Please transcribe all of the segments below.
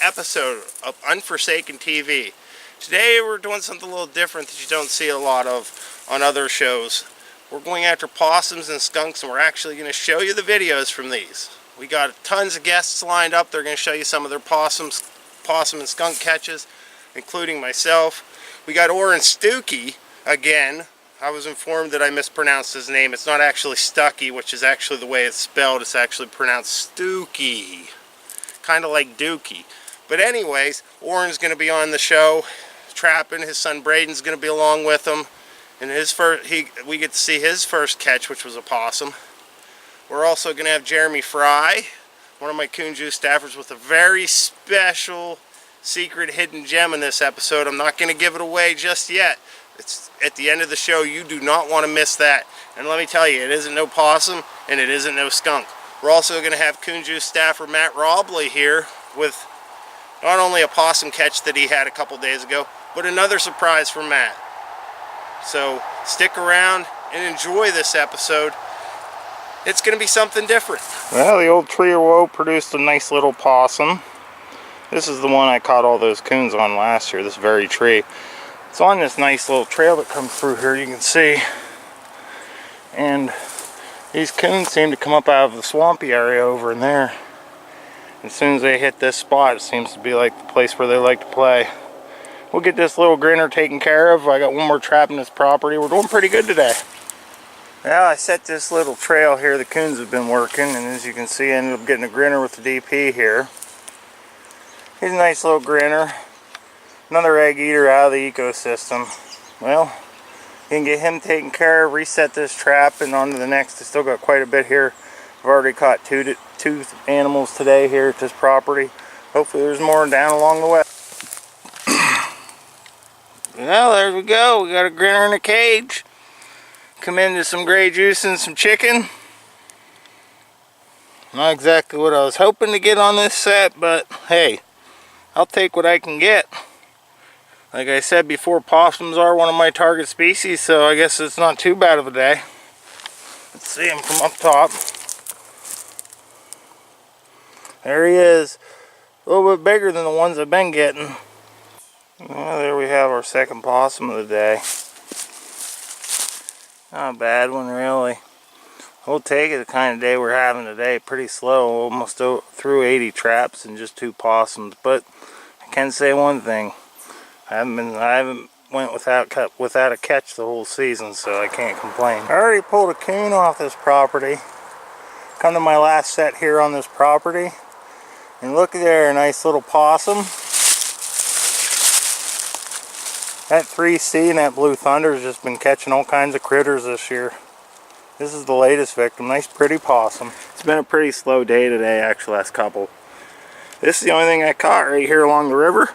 episode of UnFurSaken TV. Today we're doing something a little different that you don't see a lot of on other shows. We're going after possums and skunks, and we're actually going to show you the videos from these. We got tons of guests lined up. They're going to show you some of their possum and skunk catches, including myself. We got Oren Stuckey again. I was informed that I mispronounced his name. It's not actually Stuckey, which is actually the way it's spelled. It's actually pronounced Stuckey. Kind of like Dookie. But anyways, Oren's going to be on the show trapping. His son Braden's going to be along with him. And we get to see his first catch, which was a possum. We're also going to have Jeremy Frye, one of my coon juice staffers, with a very special secret hidden gem in this episode. I'm not going to give it away just yet. It's at the end of the show. You do not want to miss that. And let me tell you, it isn't no possum and it isn't no skunk. We're also going to have coon juice staffer Matt Robley here with not only a possum catch that he had a couple days ago, but another surprise for Matt. So stick around and enjoy this episode. It's going to be something different. Well, the old tree of woe produced a nice little possum. This is the one I caught all those coons on last year, this very tree. It's on this nice little trail that comes through here, you can see. And these coons seem to come up out of the swampy area over in there. As soon as they hit this spot, it seems to be like the place where they like to play. We'll get this little grinner taken care of. I got one more trap in this property. We're doing pretty good today. Well, I set this little trail here the coons have been working, and as you can see, I ended up getting a grinner with the DP here. He's a nice little grinner. Another egg eater out of the ecosystem. Well, you can get him taken care of, reset this trap, and on to the next. I still got quite a bit here. I've already caught two animals today here at this property. Hopefully there's more down along the way. Well, there we go. We got a grinner in a cage. Come into some gray juice and some chicken. Not exactly what I was hoping to get on this set, but hey, I'll take what I can get. Like I said before, possums are one of my target species, so I guess it's not too bad of a day. Let's see him from up top. There he is. A little bit bigger than the ones I've been getting. Well, there we have our second possum of the day. Not a bad one, really. We'll take it the kind of day we're having today. Pretty slow, almost through 80 traps and just 2 possums. But I can say one thing. I haven't went without a catch the whole season, so I can't complain. I already pulled a coon off this property. Come to my last set here on this property, and look there, a nice little possum. That 3C and that Blue Thunder has just been catching all kinds of critters this year. This is the latest victim. Nice pretty possum. It's been a pretty slow day today, actually, last couple. This is the only thing I caught right here along the river.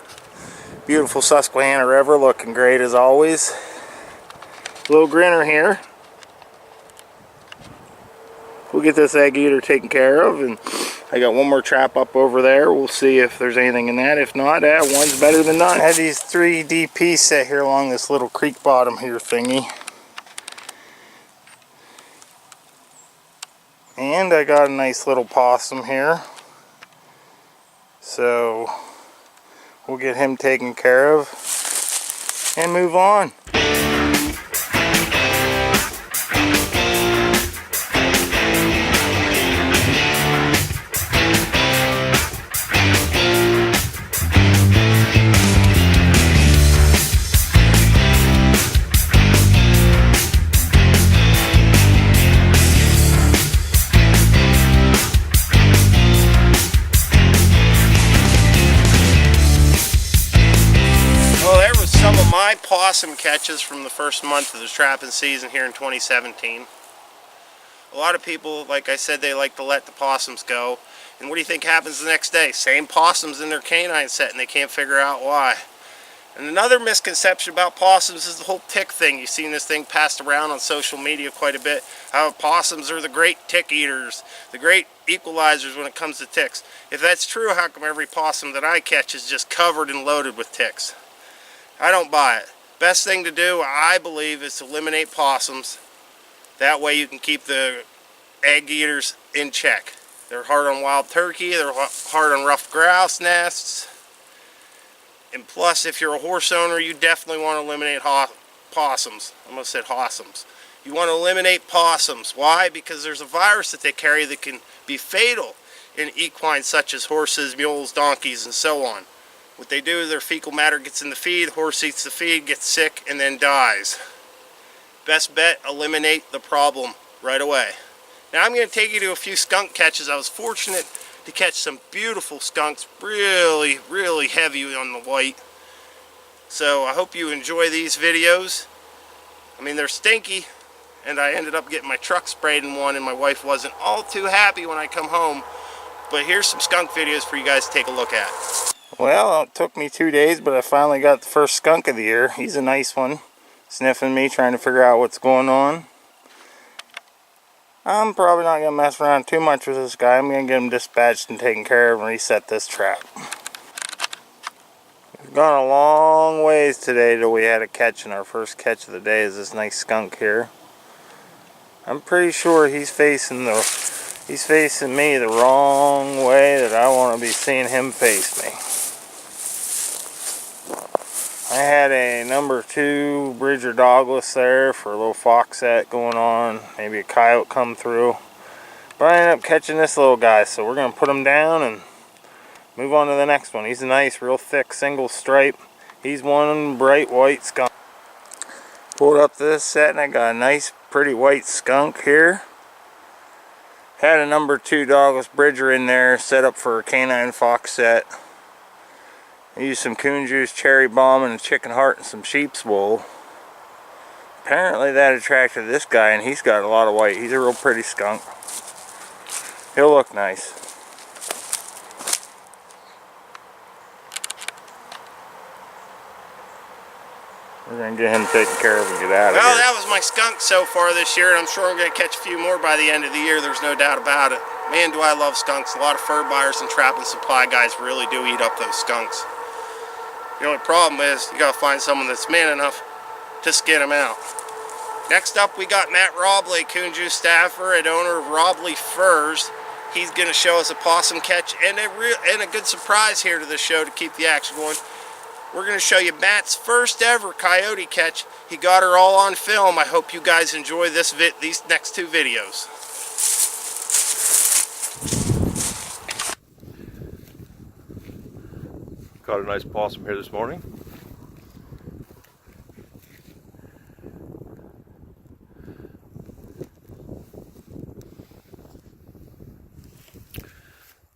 Beautiful Susquehanna River, looking great as always. Little grinner here. We'll get this egg eater taken care of, and I got one more trap up over there. We'll see if there's anything in that. If not, one's better than none. I had these 3 DPs set here along this little creek bottom here thingy. And I got a nice little possum here. So we'll get him taken care of and move on. My possum catches from the first month of the trapping season here in 2017. A lot of people, like I said, they like to let the possums go. And what do you think happens the next day? Same possums in their canine set, and they can't figure out why. And another misconception about possums is the whole tick thing. You've seen this thing passed around on social media quite a bit. How possums are the great tick eaters, the great equalizers when it comes to ticks. If that's true, how come every possum that I catch is just covered and loaded with ticks? I don't buy it. Best thing to do, I believe, is to eliminate possums. That way you can keep the egg eaters in check. They're hard on wild turkey, they're hard on ruffed grouse nests. And plus, if you're a horse owner, you definitely want to eliminate possums. I almost said hossums. You want to eliminate possums. Why? Because there's a virus that they carry that can be fatal in equines such as horses, mules, donkeys, and so on. What they do is their fecal matter gets in the feed, the horse eats the feed, gets sick, and then dies. Best bet, eliminate the problem right away. Now I'm going to take you to a few skunk catches. I was fortunate to catch some beautiful skunks, really, really heavy on the white. So I hope you enjoy these videos. I mean, they're stinky, and I ended up getting my truck sprayed in one, and my wife wasn't all too happy when I come home. But here's some skunk videos for you guys to take a look at. Well, it took me 2 days, but I finally got the first skunk of the year. He's a nice one, sniffing me, trying to figure out what's going on. I'm probably not going to mess around too much with this guy. I'm going to get him dispatched and taken care of and reset this trap. We've gone a long ways today till we had a catch, and our first catch of the day is this nice skunk here. I'm pretty sure he's facing me the wrong way that I want to be seeing him face me. I had a number 2 Bridger Douglas there for a little fox set going on. Maybe a coyote come through. But I ended up catching this little guy, so we're going to put him down and move on to the next one. He's a nice, real thick single stripe. He's one bright white skunk. Pulled up this set and I got a nice, pretty white skunk here. Had a number 2 Douglas Bridger in there, set up for a canine fox set. I used some coon juice, cherry balm, and a chicken heart and some sheep's wool. Apparently that attracted this guy, and he's got a lot of white. He's a real pretty skunk. He'll look nice. We're going to get him taken care of and get out of here. Well, that was my skunk so far this year, and I'm sure I'm going to catch a few more by the end of the year. There's no doubt about it. Man, do I love skunks. A lot of fur buyers and trap and supply guys really do eat up those skunks. The only problem is you got to find someone that's man enough to skin them out. Next up, we got Matt Robley, coon juice staffer and owner of Robley Furs. He's going to show us a possum catch and a good surprise here to the show to keep the action going. We're going to show you Matt's first ever coyote catch. He got her all on film. I hope you guys enjoy these next 2 videos. Caught a nice possum here this morning.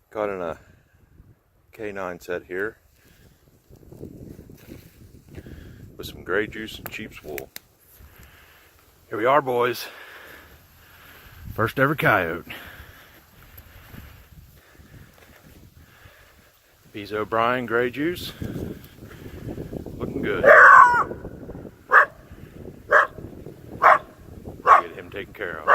Caught in a K9 set here with some gray juice and sheep's wool. Here we are, boys. First ever coyote. Bees O'Brien gray juice. Looking good. Get him taken care of.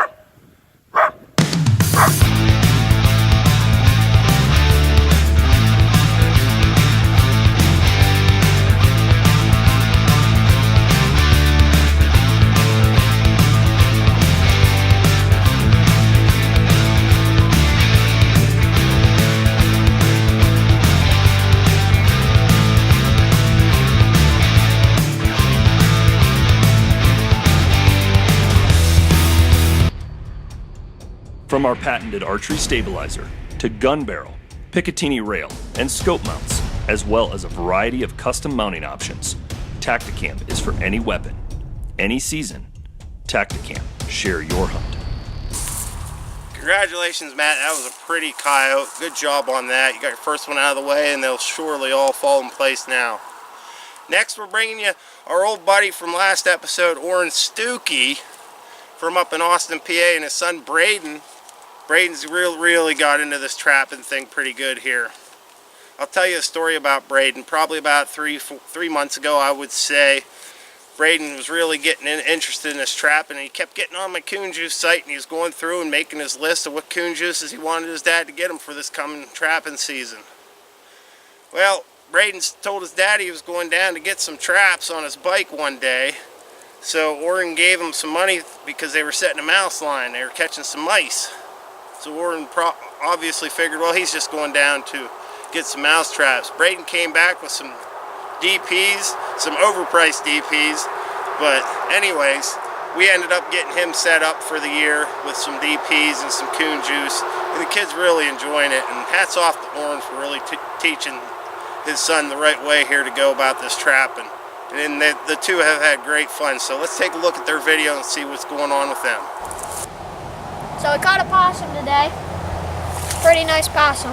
From our patented archery stabilizer to gun barrel, Picatinny rail, and scope mounts, as well as a variety of custom mounting options, Tacticam is for any weapon, any season. Tacticam, share your hunt. Congratulations, Matt. That was a pretty coyote. Good job on that. You got your first one out of the way, and they'll surely all fall in place now. Next, we're bringing you our old buddy from last episode, Oren Stuckey, from up in Austin, PA, and his son, Braden. Braden's really got into this trapping thing pretty good here. I'll tell you a story about Braden. Probably about three months ago, I would say. Braden was really getting interested in this trapping, and he kept getting on my coon juice site, and he was going through and making his list of what coon juices he wanted his dad to get him for this coming trapping season. Well, Braden told his dad he was going down to get some traps on his bike one day. So Oren gave him some money because they were setting a mouse line. They were catching some mice. So Oren obviously figured, well, he's just going down to get some mouse traps. Braden came back with some DPs, some overpriced DPs. But anyways, we ended up getting him set up for the year with some DPs and some coon juice. And the kid's really enjoying it. And hats off to Oren for really teaching his son the right way here to go about this trapping. And the two have had great fun. So let's take a look at their video and see what's going on with them. So we caught a possum today. Pretty nice possum.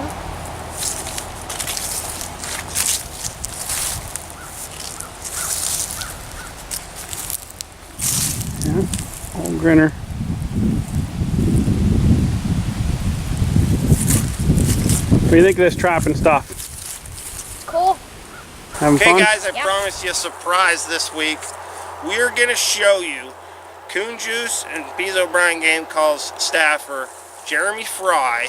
Yeah, old grinner. What do you think of this trapping stuff? It's cool. Having Okay fun? guys, I Yep. promised you a surprise this week. We are going to show you Coon Juice and Bees O'Brien Game Calls staffer Jeremy Frye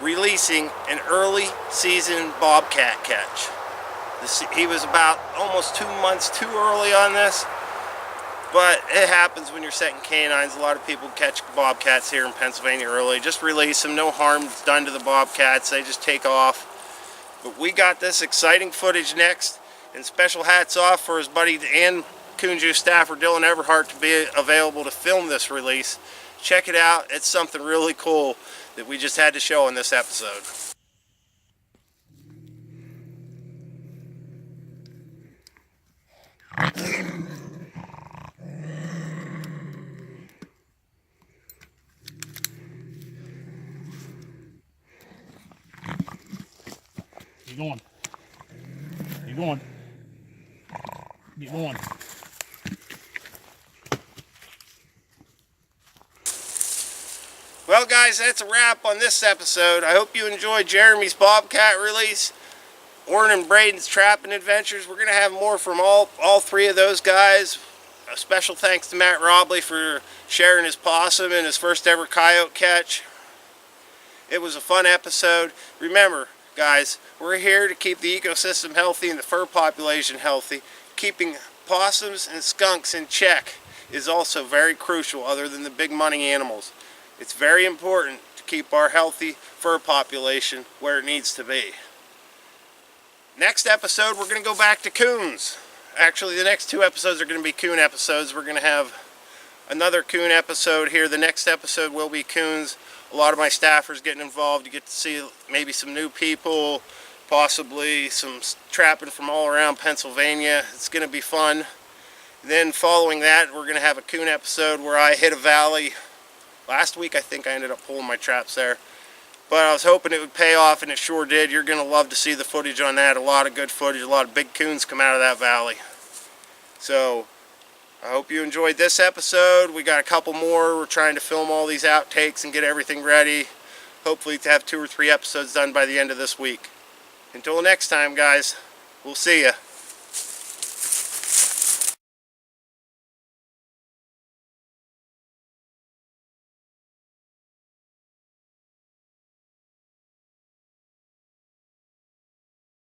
releasing an early season bobcat catch. He was about almost 2 months too early on this, but it happens when you're setting canines. A lot of people catch bobcats here in Pennsylvania early. Just release them, no harm done to the bobcats, they just take off. But we got this exciting footage next, and special hats off for his buddy and Coon Juice staffer Dylan Everhart to be available to film this release. Check it out, it's something really cool that we just had to show in this episode. Keep going. Keep going. Keep going. Well guys, that's a wrap on this episode. I hope you enjoyed Jeremy's bobcat release, Oren and Braden's trapping adventures. We're going to have more from all three of those guys. A special thanks to Matt Robley for sharing his possum and his first ever coyote catch. It was a fun episode. Remember guys, we're here to keep the ecosystem healthy and the fur population healthy. Keeping possums and skunks in check is also very crucial, other than the big money animals. It's very important to keep our healthy fur population where it needs to be. Next episode, we're going to go back to coons. Actually, the next 2 episodes are going to be coon episodes. We're going to have another coon episode here. The next episode will be coons. A lot of my staffers getting involved. You get to see maybe some new people, possibly some trapping from all around Pennsylvania. It's going to be fun. Then following that, we're going to have a coon episode where I hit a valley. Last week I think I ended up pulling my traps there. But I was hoping it would pay off, and it sure did. You're going to love to see the footage on that. A lot of good footage. A lot of big coons come out of that valley. So I hope you enjoyed this episode. We got a couple more. We're trying to film all these outtakes and get everything ready. Hopefully to have 2 or 3 episodes done by the end of this week. Until next time, guys, we'll see ya.